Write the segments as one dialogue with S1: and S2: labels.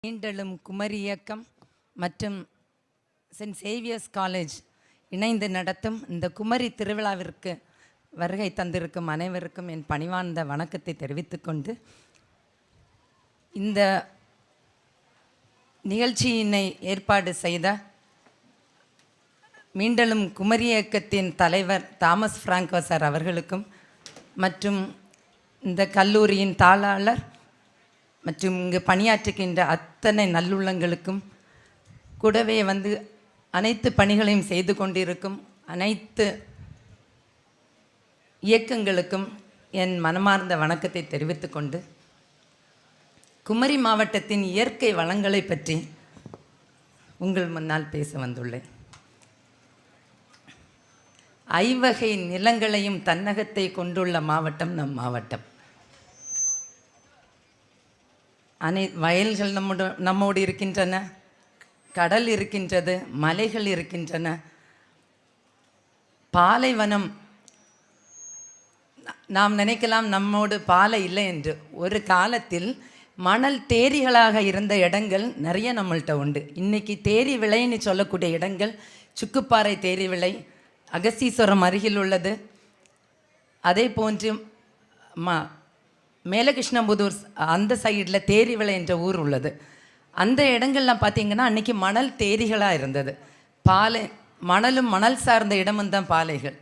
S1: மீண்டெழும் குமரி இயக்கம் மற்றும் send Xavier's college இணைந்து நடத்தும் இந்த குமரி திருவிழாவிற்கு வருகை தந்திருக்கும் அனைவருக்கும் என் பணிவார்ந்த வணக்கத்தை தெரிவித்துக்கொண்டு, இந்த நிகழ்ச்சியினை ஏற்பாடு செய்த மீண்டெழும் குமரி இயக்கத்தின் தலைவர் தாமஸ் பிராங்கோ சார் அவர்களுக்கும் மற்றும் இந்த கல்லூரியின் தாளாளர் மற்றும் இங்கு பணியாற்றுகின்ற அத்தனை நல்லுள்ளங்களுக்கும், கூடவே வந்து அனைத்து பணிகளையும் செய்து கொண்டிருக்கும் அனைத்து இயக்கங்களுக்கும் என் மனமார்ந்த வணக்கத்தை தெரிவித்துக்கொண்டு, குமரி மாவட்டத்தின் இயற்கை வளங்களை பற்றி உங்கள் முன்னால் பேச வந்துள்ளேன். ஐவகை நிலங்களையும் தன்னகத்தை கொண்டுள்ள மாவட்டம் நம் மாவட்டம். வயல்கள் நம்மோடு இருக்கின்றன, கடல் இருக்கின்றது, மலைகள் இருக்கின்றன, பாலைவனம். நாம் நினைக்கலாம் நம்மோடு பாலை இல்லை என்று. ஒரு காலத்தில் மணல் தேரிகளாக இருந்த இடங்கள் நிறைய நம்மள்கிட்ட உண்டு. இன்றைக்கி தேரி விளைன்னு சொல்லக்கூடிய இடங்கள் சுக்குப்பாறை தேரி விளை, அகஸ்தீஸ்வரம் அருகில் உள்ளது. அதே போன்று மேலகிருஷ்ணபுதூர் அந்த சைடில் தேரிவிளை என்ற ஊர் உள்ளது. அந்த இடங்கள்லாம் பார்த்திங்கன்னா அன்றைக்கி மணல் தேரிகளாக இருந்தது. பாலை மணலும் மணல் சார்ந்த இடமும் தான் பாலைகள்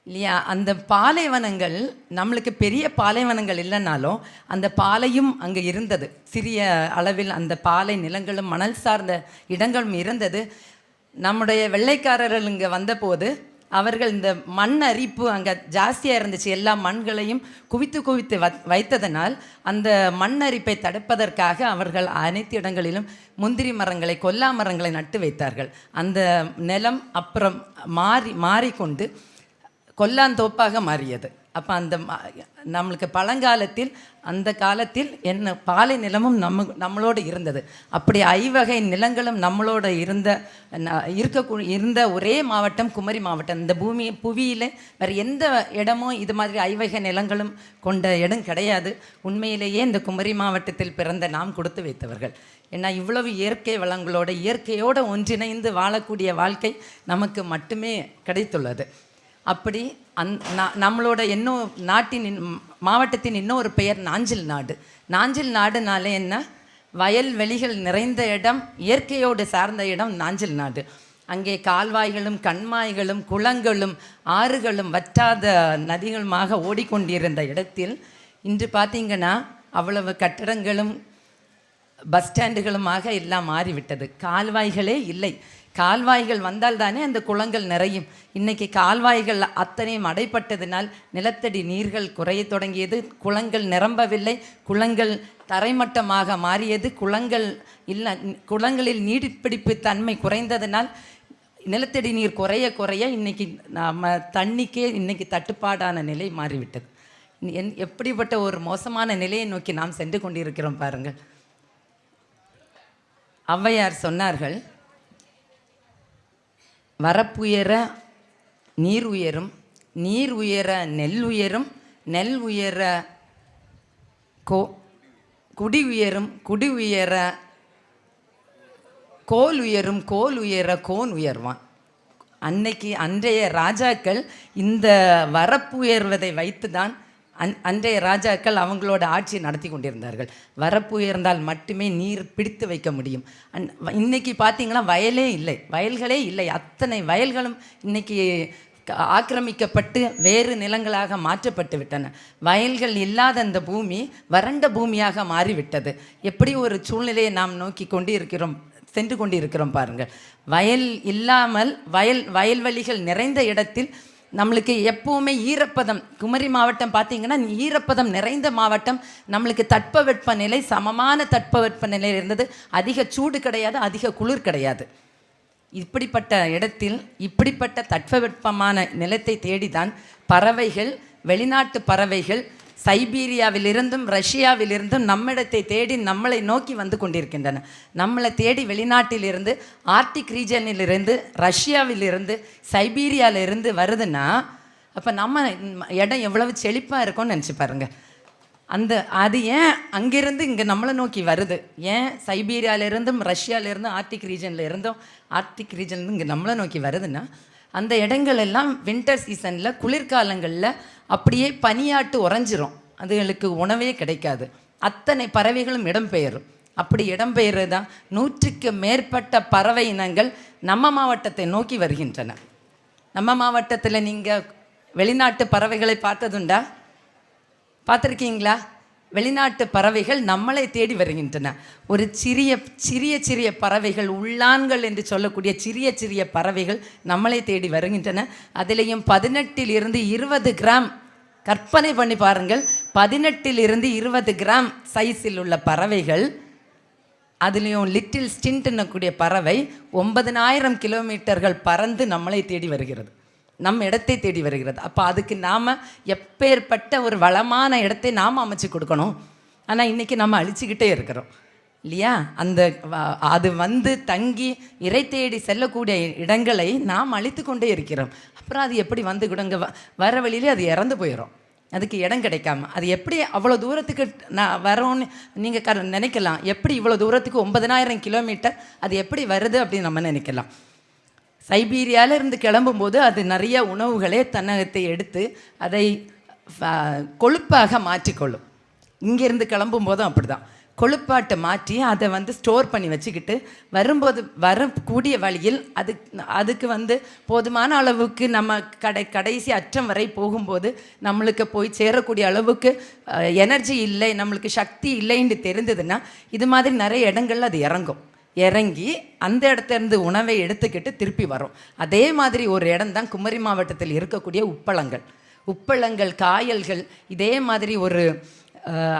S1: இல்லையா? அந்த பாலைவனங்கள் நம்மளுக்கு பெரிய பாலைவனங்கள் இல்லைனாலும் அந்த பாலையும் அங்கே இருந்தது. சிறிய அளவில் அந்த பாலை நிலங்களும் மணல் சார்ந்த இடங்களும் இருந்தது. நம்முடைய வெள்ளைக்காரர்கள் இங்கே வந்தபோது அவர்கள் இந்த மண் அரிப்பு அங்கே ஜாஸ்தியாக இருந்துச்சு. எல்லா மண்களையும் குவித்து வைத்ததனால் அந்த மண் அரிப்பை தடுப்பதற்காக அவர்கள் அனைத்து இடங்களிலும் முந்திரி மரங்களை, கொல்லா மரங்களை நட்டு வைத்தார்கள். அந்த நிலம் அப்புறம் மாறிக்கொண்டு கொல்லாந்தோப்பாக மாறியது. அப்போ அந்த நம்மளுக்கு பழங்காலத்தில் அந்த காலத்தில் என்ன பாலை நிலமும் நம்மளோடு இருந்தது. அப்படி ஐவகை நிலங்களும் நம்மளோட இருந்த ஒரே மாவட்டம் குமரி மாவட்டம். இந்த புவியில் வேறு எந்த இடமும் இது மாதிரி ஐவகை நிலங்களும் கொண்ட இடம் கிடையாது. உண்மையிலேயே இந்த குமரி மாவட்டத்தில் பிறந்த நாம் கொடுத்து வைத்தவர்கள். ஏன்னா இவ்வளவு இயற்கை வளங்களோட இயற்கையோடு ஒன்றிணைந்து வாழக்கூடிய வாழ்க்கை நமக்கு மட்டுமே கிடைத்துள்ளது. அப்படி நம்மளோட மாவட்டத்தின் இன்னொரு பெயர் நாஞ்சில் நாடு. நாஞ்சில் நாடுனாலே என்ன? வயல்வெளிகள் நிறைந்த இடம், இயற்கையோடு சார்ந்த இடம் நாஞ்சில் நாடு. அங்கே கால்வாய்களும் கண்மாய்களும் குளங்களும் ஆறுகளும் வற்றாத நதிகளுமாக ஓடிக்கொண்டிருந்த இடத்தில் இன்று பார்த்திங்கன்னா அவ்வளவு கட்டடங்களும் பஸ் ஸ்டாண்டுகளுமாக எல்லாம் மாறிவிட்டது. கால்வாய்களே இல்லை. கால்வாய்கள் வந்தால் தானே அந்த குளங்கள் நிறையும். இன்றைக்கி கால்வாய்கள் அத்தனையும் அடைப்பட்டதினால் நிலத்தடி நீர்கள் குறைய தொடங்கியது. குளங்கள் நிரம்பவில்லை. குளங்கள் தரைமட்டமாக மாறியது. குளங்களில் நீர்பிடிப்பு தன்மை குறைந்ததினால் நிலத்தடி நீர் குறைய இன்றைக்கி நம்ம தண்ணிக்கே இன்றைக்கி தட்டுப்பாடான நிலை மாறிவிட்டது. எப்படிப்பட்ட ஒரு மோசமான நிலையை நோக்கி நாம் சென்று கொண்டிருக்கிறோம் பாருங்கள். ஔவையார் சொன்னார்கள், வரப்புயர நீர் உயரும், நீர் உயர நெல் உயரும், நெல் உயர குடி உயரும், குடி உயர கோல் உயரும், கோல் உயர கோன் உயர்வான். அன்றைய ராஜாக்கள் இந்த வரப்பு உயர்வதை வைத்து தான் அன்றைய ராஜாக்கள் அவங்களோட ஆட்சி நடத்தி கொண்டிருந்தார்கள். வரப்பு உயர்ந்தால் மட்டுமே நீர் பிடித்து வைக்க முடியும். இன்றைக்கி பார்த்திங்கன்னா வயல்களே இல்லை. அத்தனை வயல்களும் இன்றைக்கி ஆக்கிரமிக்கப்பட்டு வேறு நிலங்களாக மாற்றப்பட்டு விட்டன. வயல்கள் இல்லாத அந்த பூமி வறண்ட பூமியாக மாறிவிட்டது. எப்படி ஒரு சூழ்நிலையை நாம் நோக்கி சென்று கொண்டிருக்கிறோம் பாருங்கள். வயல் இல்லாமல் வயல்வெளிகள் நிறைந்த இடத்தில் நம்மளுக்கு எப்போவுமே ஈரப்பதம், குமரி மாவட்டம் பார்த்திங்கன்னா ஈரப்பதம் நிறைந்த மாவட்டம். நம்மளுக்கு தட்பவெட்ப நிலை சமமான தட்பவெட்ப நிலை இருந்தது. அதிக சூடு கிடையாது, அதிக குளிர் கிடையாது. இப்படிப்பட்ட இடத்தில் இப்படிப்பட்ட தட்பவெட்பமான நிலத்தை தேடிதான் பறவைகள், வெளிநாட்டு பறவைகள் சைபீரியாவிலிருந்தும் ரஷ்யாவிலிருந்தும் நம்மிடத்தை தேடி நம்மளை நோக்கி வந்து கொண்டிருக்கின்றன. நம்மளை தேடி வெளிநாட்டிலிருந்து, ஆர்டிக் ரீஜனிலிருந்து, ரஷ்யாவிலிருந்து, சைபீரியாவிலிருந்து வருதுன்னா அப்போ நம்ம இடம் எவ்வளவு செழிப்பாக இருக்கும்னு நினச்சி பாருங்கள். அது ஏன் அங்கிருந்து இங்கே நம்மளை நோக்கி வருது? ஏன் சைபீரியாவிலேருந்தும் ரஷ்யாவிலேருந்தும் ஆர்டிக் ரீஜன்லேருந்து இங்கே நம்மளை நோக்கி வருதுன்னா, அந்த இடங்கள் எல்லாம் வின்டர் சீசனில் குளிர்காலங்களில் அப்படியே பனியாட்டு உறைஞ்சிரும். அதுகளுக்கு உணவே கிடைக்காது. அத்தனை பறவைகளும் இடம்பெயரும். அப்படி இடம்பெயர்றது தான் 100க்கு மேற்பட்ட பறவை இனங்கள் நம்ம மாவட்டத்தை நோக்கி வருகின்றன. நம்ம மாவட்டத்தில் நீங்கள் வெளிநாட்டு பறவைகளை பார்த்ததுண்டா? பார்த்துருக்கீங்களா? வெளிநாட்டு பறவைகள் நம்மளை தேடி வருகின்றன. ஒரு சிறிய சிறிய சிறிய பறவைகள், உள்ளான்கள் என்று சொல்லக்கூடிய சிறிய சிறிய பறவைகள் நம்மளை தேடி வருகின்றன. அதிலேயும் 18 to 20 கிராம், கற்பனை பண்ணி பாருங்கள், 18 to 20 கிராம் சைஸில் உள்ள பறவைகள். அதுலேயும் லிட்டில் ஸ்டின்ட்னக்கூடிய பறவை 9000 கிலோமீட்டர்கள் பறந்து நம்மளை தேடி வருகிறது, நம் இடத்தை தேடி வருகிறது. அப்போ அதுக்கு நாம் எப்பேற்பட்ட ஒரு வளமான இடத்தை நாம் அமைச்சு கொடுக்கணும். ஆனால் இன்றைக்கி நம்ம அழிச்சிக்கிட்டே இருக்கிறோம் இல்லையா? அது வந்து தங்கி இறை தேடி செல்லக்கூடிய இடங்களை நாம் அழித்து கொண்டே இருக்கிறோம். அப்புறம் அது எப்படி வந்து கொடுங்க, வர வழியிலே அது இறந்து போயிடும். அதுக்கு இடம் கிடைக்காம அது எப்படி அவ்வளோ தூரத்துக்கு நான் வரோன்னு நீங்கள் நினைக்கலாம். எப்படி இவ்வளோ தூரத்துக்கு 9000 கிலோமீட்டர் அது எப்படி வருது அப்படின்னு நம்ம நினைக்கலாம். சைபீரியாவிலிருந்து கிளம்பும்போது அது நிறைய உணவுகளே தன்னகத்தை எடுத்து அதை கொழுப்பாக மாற்றிக்கொள்ளும். இங்கேருந்து கிளம்பும்போதும் அப்படி தான் கொழுப்பாட்டை மாற்றி அதை வந்து ஸ்டோர் பண்ணி வச்சுக்கிட்டு வரும்போது வரக்கூடிய வழியில் அதுக்கு வந்து போதுமான அளவுக்கு நம்ம கடைசி அற்றம் வரை போகும்போது நம்மளுக்கு போய் சேரக்கூடிய அளவுக்கு எனர்ஜி இல்லை, நம்மளுக்கு சக்தி இல்லைன்னு தெரிந்ததுன்னா இது மாதிரி நிறைய இடங்கள்ல அது இறங்கி அந்த இடத்துலேருந்து உணவை எடுத்துக்கிட்டு திருப்பி வரும். அதே மாதிரி ஒரு இடம் தான் குமரி மாவட்டத்தில் இருக்கக்கூடிய உப்பளங்கள், காயல்கள். இதே மாதிரி ஒரு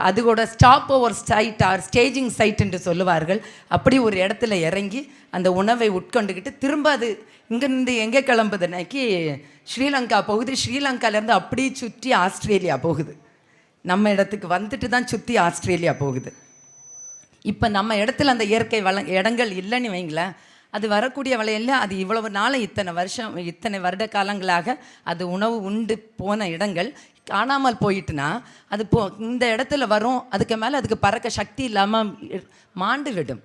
S1: அதுகூட stop over side or staging side என்று சொல்லுவார்கள். அப்படி ஒரு இடத்துல இறங்கி அந்த உணவை உட்கொண்டுக்கிட்டு திரும்ப அது இங்கேருந்து எங்கே கிளம்புதுனாக்கி ஸ்ரீலங்கா போகுது. ஸ்ரீலங்காலேருந்து அப்படியே சுற்றி ஆஸ்திரேலியா போகுது. நம்ம இடத்துக்கு வந்துட்டு தான் சுற்றி ஆஸ்திரேலியா போகுது. இப்போ நம்ம இடத்துல அந்த இயற்கை இடங்கள் இல்லைன்னு வைங்களேன், அது வரக்கூடிய வளையல்ல அது இவ்வளவு நாள் இத்தனை வருட காலங்களாக அது உணவு உண்டு போன இடங்கள் காணாமல் போயிட்டுனா அது இந்த இடத்துல வரும். அதுக்கு மேலே அதுக்கு பறக்க சக்தி இல்லாமல் மாண்டு விடும்.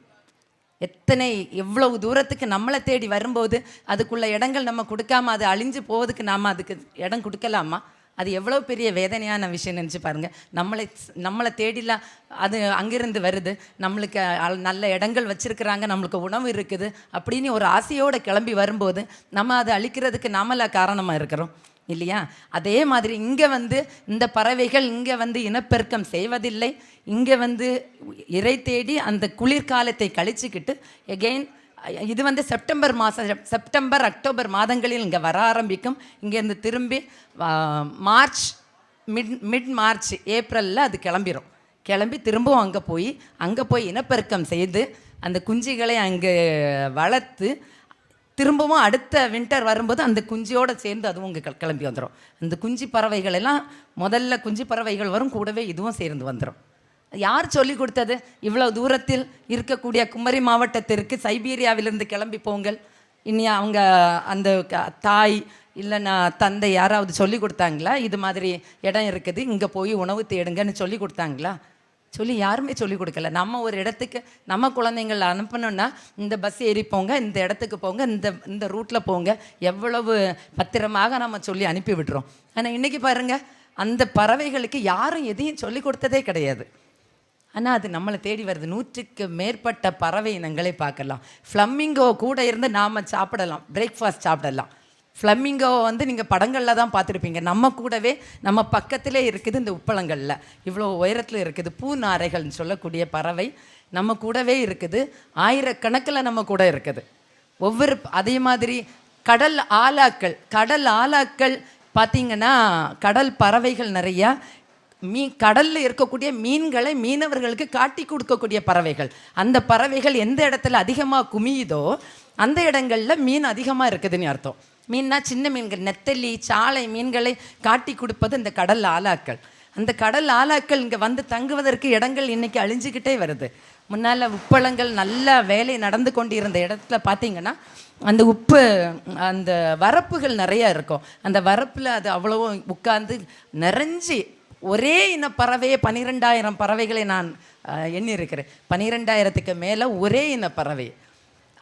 S1: எவ்வளவு தூரத்துக்கு நம்மளை தேடி வரும்போது அதுக்குள்ள இடங்கள் நம்ம கொடுக்காம அது அழிஞ்சு போவதுக்கு நாம் அதுக்கு இடம் கொடுக்கலாமா? அது எவ்வளோ பெரிய வேதனையான விஷயம் நினச்சி பாருங்கள். நம்மளை தேடிலாம் அது அங்கேருந்து வருது, நம்மளுக்கு நல்ல இடங்கள் வச்சுருக்குறாங்க, நம்மளுக்கு உணவு இருக்குது அப்படின்னு ஒரு ஆசையோடு கிளம்பி வரும்போது நம்ம அதை அழிக்கிறதுக்கு நாமளா காரணமாக இருக்கிறோம் இல்லையா? அதே மாதிரி இங்கே வந்து இந்த பறவைகள் இங்கே வந்து இனப்பெருக்கம் செய்வதில்லை. இங்கே வந்து இறை தேடி அந்த குளிர்காலத்தை கழிச்சுக்கிட்டு எகெயின் இது வந்து செப்டம்பர் அக்டோபர் மாதங்களில் இங்கே வர ஆரம்பிக்கும். இங்கேருந்து திரும்பி மிட் மார்ச் ஏப்ரலில் அது கிளம்பி திரும்பவும் அங்கே போய் இனப்பெருக்கம் செய்து அந்த குஞ்சுகளை அங்கே வளர்த்து திரும்பவும் அடுத்த வின்டர் வரும்போது அந்த குஞ்சியோடு சேர்ந்து அதுவும் இங்கே கிளம்பி வந்துடும். அந்த குஞ்சு பறவைகள் எல்லாம் முதல்ல குஞ்சு பறவைகள் வரும், கூடவே இதுவும் சேர்ந்து வந்துடும். யார் சொல்லி கொடுத்தது? இவ்வளோ தூரத்தில் இருக்கக்கூடிய குமரி மாவட்டத்திற்கு சைபீரியாவிலிருந்து கிளம்பி போங்கள் இனி அவங்க அந்த தாய் இல்லைன்னா தந்தை யாராவது சொல்லி கொடுத்தாங்களா? இது மாதிரி இடம் இருக்குது, இங்கே போய் உணவு தேடுங்கன்னு சொல்லி கொடுத்தாங்களா? யாருமே சொல்லி கொடுக்கல. நம்ம ஒரு இடத்துக்கு நம்ம குழந்தைங்களை அனுப்பணுன்னா இந்த பஸ் ஏறி போங்க, இந்த இடத்துக்கு போங்க, இந்த ரூட்டில் போங்க, எவ்வளவு பத்திரமாக நம்ம சொல்லி அனுப்பி விடுறோம். ஆனால் இன்றைக்கி பாருங்கள், அந்த பறவைகளுக்கு யாரும் எதையும் சொல்லி கொடுத்ததே கிடையாது. ஆனால் அது நம்மளை தேடி வருது. 100க்கு மேற்பட்ட பறவை இனங்களை பார்க்கலாம். ஃப்ளமிங்கோ கூட இருந்து நாம் சாப்பிடலாம், பிரேக்ஃபாஸ்ட் சாப்பிடலாம். ஃப்ளமிங்கோ வந்து நீங்கள் படங்களில் தான் பார்த்துருப்பீங்க. நம்ம கூடவே நம்ம பக்கத்திலே இருக்குது. இந்த உப்பளங்களில் இவ்வளோ உயரத்தில் இருக்குது. பூநாரைகள்னு சொல்லக்கூடிய பறவை நம்ம கூடவே இருக்குது. ஆயிரக்கணக்கில் நம்ம கூட இருக்குது. அதே மாதிரி கடல் ஆலாக்கள் பார்த்திங்கன்னா கடல் பறவைகள் நிறையா. கடலில் இருக்கக்கூடிய மீன்களை மீனவர்களுக்கு காட்டி கொடுக்கக்கூடிய பறவைகள். அந்த பறவைகள் எந்த இடத்துல அதிகமாக குமியுதோ அந்த இடங்களில் மீன் அதிகமாக இருக்குதுன்னு அர்த்தம். மீன்னா சின்ன மீன்கள், நெத்தலி, சாலை மீன்களை காட்டி கொடுப்பது இந்த கடல் ஆலாக்கள். அந்த கடல் ஆலாக்கள் இங்கே வந்து தங்குவதற்கு இடங்கள் இன்றைக்கி அழிஞ்சிக்கிட்டே வருது. முன்னால் உப்பளங்கள் நல்ல வேலை நடந்து கொண்டு இருந்த இடத்துல பார்த்திங்கன்னா அந்த வரப்புகள் நிறையா இருக்கும். அந்த வரப்பில் அது அவ்வளோ உட்கார்ந்து நிறைஞ்சி ஒரே இன பறவையே 12,000 பறவைகளை நான் எண்ணியிருக்கிறேன். 12,000க்கு மேலே ஒரே இன பறவை.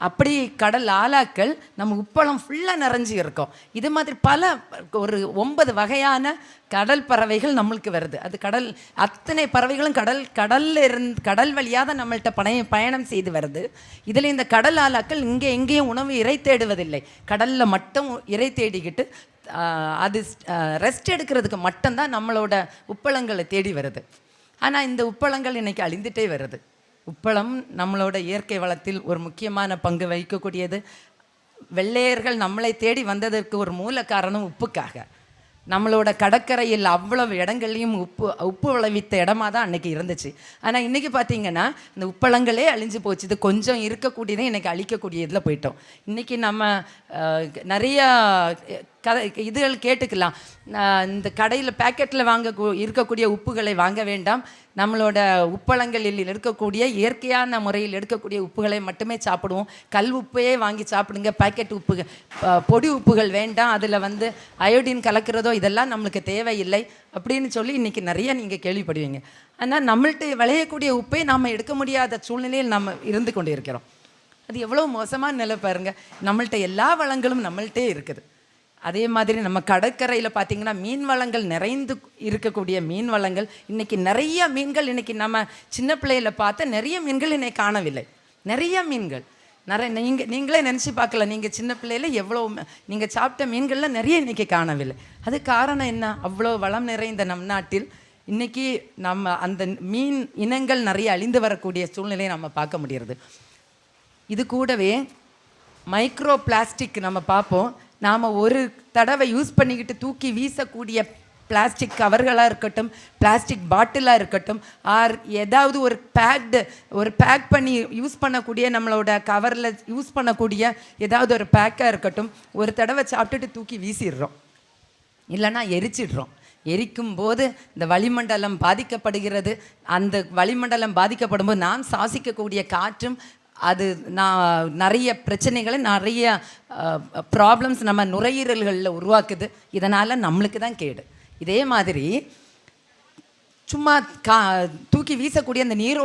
S1: அப்படி கடல் ஆலாக்கள் நம்ம உப்பளம் ஃபுல்லாக நிறைஞ்சி இருக்கோம். இது மாதிரி பல ஒரு 9 வகையான கடல் பறவைகள் நம்மளுக்கு வருது. அது கடல் அத்தனை பறவைகளும் கடல் வழியாக தான் நம்மள்கிட்ட பயணம் செய்து வருது. இதில் இந்த கடல் ஆலாக்கள் இங்கே எங்கேயும் உணவு இறை தேடுவதில்லை. கடலில் மட்டும் இறை தேடிக்கிட்டு அது ரெஸ்ட் எடுக்கிறதுக்கு மட்டும்தான் நம்மளோட உப்பளங்களை தேடி வருது. ஆனால் இந்த உப்பளங்கள் இன்றைக்கி அழிந்துட்டே வருது. உப்பளம் நம்மளோட இயற்கை வளத்தில் ஒரு முக்கியமான பங்கு வகிக்கக்கூடியது. வெள்ளையர்கள் நம்மளை தேடி வந்ததற்கு ஒரு மூல காரணம் உப்புக்காக. நம்மளோட கடற்கரையில் அவ்வளவு இடங்கள்லையும் உப்பு விளைவித்த இடமா தான் அன்றைக்கி இருந்துச்சு. ஆனால் இன்றைக்கி பார்த்திங்கன்னா இந்த உப்பளங்களே அழிஞ்சு போச்சு. இது கொஞ்சம் இருக்கக்கூடியதே இன்றைக்கி அழிக்கக்கூடிய இதில் போயிட்டோம். இன்றைக்கி நம்ம நிறையா இதுகள் கேட்டுக்கலாம். இந்த கடையில் பேக்கெட்டில் இருக்கக்கூடிய உப்புகளை வாங்க வேண்டாம், நம்மளோட உப்பளங்களில் இருக்கக்கூடிய இயற்கையான முறையில் எடுக்கக்கூடிய உப்புகளை மட்டுமே சாப்பிடுவோம், கல் உப்பையே வாங்கி சாப்பிடுங்க, பேக்கெட் உப்பு பொடி உப்புகள் வேண்டாம், அதில் அயோடின் கலக்கிறதோ இதெல்லாம் நம்மளுக்கு தேவையில்லை அப்படின்னு சொல்லி இன்றைக்கி நிறைய நீங்கள் கேள்விப்படுவீங்க. ஆனால் நம்மள்கிட்ட விளையக்கூடிய உப்பை நாம் எடுக்க முடியாத சூழ்நிலையில் நம்ம இருந்து கொண்டு இருக்கிறோம். அது எவ்வளோ மோசமான நிலை பாருங்கள். நம்மள்கிட்ட எல்லா வளங்களும் நம்மள்கிட்டே இருக்குது. அதே மாதிரி நம்ம கடற்கரையில் பார்த்திங்கன்னா மீன் வளங்கள் நிறைந்து இருக்கக்கூடிய மீன் வளங்கள், இன்றைக்கி நிறைய மீன்கள், இன்றைக்கி நம்ம சின்ன பிள்ளையில் பார்த்த நிறைய மீன்கள் இன்றைக்கி காணவில்லை. நிறைய மீன்கள் நீங்களே நினச்சி பார்க்கல, நீங்கள் சின்ன பிள்ளையில் எவ்வளோ நீங்கள் சாப்பிட்ட மீன்கள்லாம் நிறைய இன்றைக்கி காணவில்லை. அது காரணம் என்ன? அவ்வளோ வளம் நிறைந்த நம் நாட்டில் இன்றைக்கி நம்ம அந்த மீன் இனங்கள் நிறைய அழிந்து வரக்கூடிய சூழ்நிலையை நம்ம பார்க்க முடிகிறது. இது கூடவே மைக்ரோ பிளாஸ்டிக் நம்ம பார்ப்போம். நாம் ஒரு தடவை யூஸ் பண்ணிக்கிட்டு தூக்கி வீசக்கூடிய பிளாஸ்டிக் கவர்களாக இருக்கட்டும், பிளாஸ்டிக் பாட்டிலாக இருக்கட்டும், ஆர் ஏதாவது ஒரு பேக் பண்ணி யூஸ் பண்ணக்கூடிய நம்மளோட கவரில் யூஸ் பண்ணக்கூடிய ஏதாவது ஒரு பேக்காக இருக்கட்டும், ஒரு தடவை சாப்பிட்டுட்டு தூக்கி வீசிடுறோம், இல்லைன்னா எரிச்சிடுறோம். எரிக்கும் போது இந்த வளிமண்டலம் பாதிக்கப்படுகிறது. அந்த வளிமண்டலம் பாதிக்கப்படும் போது நாம் சுவாசிக்கக்கூடிய காற்றும் அது நிறைய பிரச்சனைகளை, நிறைய ப்ராப்ளம்ஸ் நம்ம நுரையீரல்களில் உருவாக்குது. இதனால் நம்மளுக்கு தான் கேடு. இதே மாதிரி சும்மா தூக்கி வீசக்கூடிய அந்த நீரோ